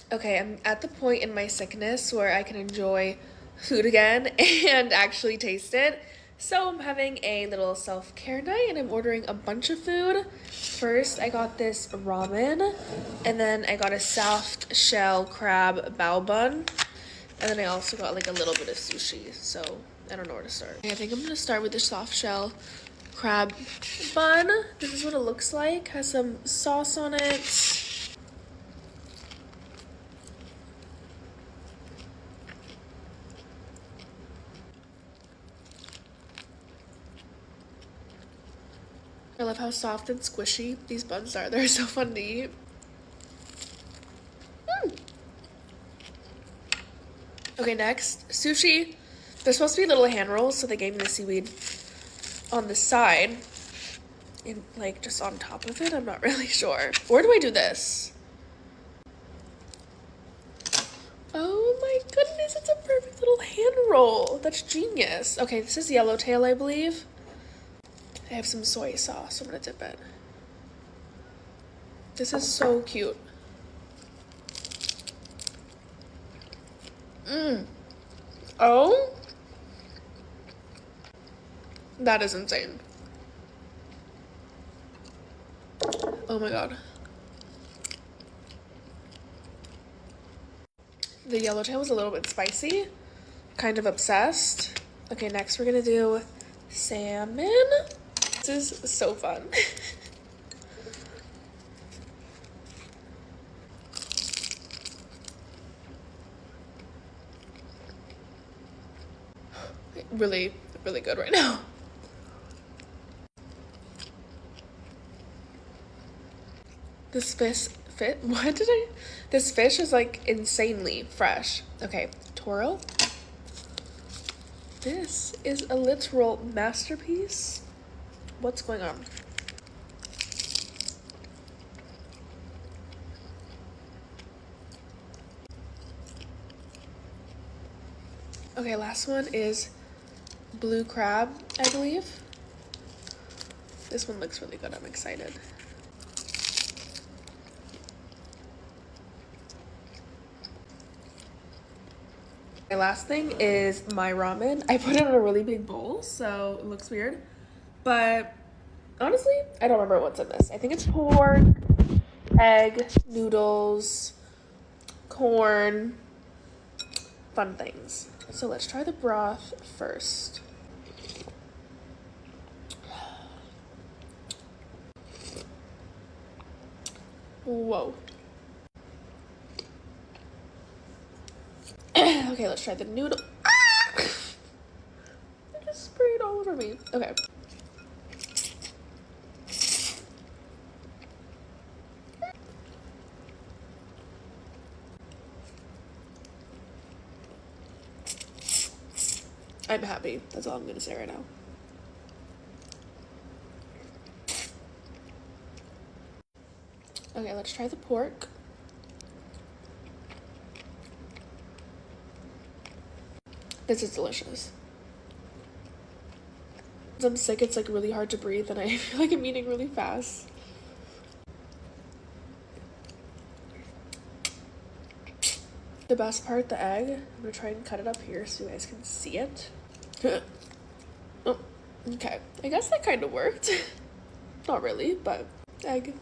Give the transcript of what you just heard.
Okay, I'm at the point in my sickness where I can enjoy food again and actually taste it. So I'm having a little self-care night and I'm ordering a bunch of food. First, I got this ramen, and then I got a soft shell crab bao bun, and then I also got like a little bit of sushi. So I don't know where to start. Okay, I think I'm gonna start with the soft shell crab bun. This is what it looks like. Has some sauce on it. I love how soft and squishy these buns are. They're so fun to eat. Okay, next, sushi. They're supposed to be little hand rolls, so they gave me the seaweed on the side. And like just on top of it, I'm not really sure. Where do I do this? Oh my goodness, it's a perfect little hand roll. That's genius. Okay, this is yellowtail, I believe. I have some soy sauce, so I'm gonna dip it. This is so cute. Oh, that is insane. Oh my god. The yellowtail was a little bit spicy. Kind of obsessed. Okay, next we're gonna do salmon. This is so fun. Really, really good right now. This what did I? This fish is like insanely fresh. Okay, Toro. This is a literal masterpiece. What's going on? Okay, last one is blue crab, I believe. This one looks really good. I'm excited. My last thing is my ramen. I put it in a really big bowl, so it looks weird. But honestly, I don't remember what's in this. I think it's pork, egg, noodles, corn, fun things. So let's try the broth first. Whoa. Okay, let's try the noodle. Ah! It just sprayed all over me. Okay. I'm happy. That's all I'm gonna say right now. Okay, let's try the pork. This is delicious. As I'm sick, it's like really hard to breathe and I feel like I'm eating really fast. The best part, the egg. I'm gonna try and cut it up here so you guys can see it. Oh, okay. I guess that kind of worked. Not really, but egg.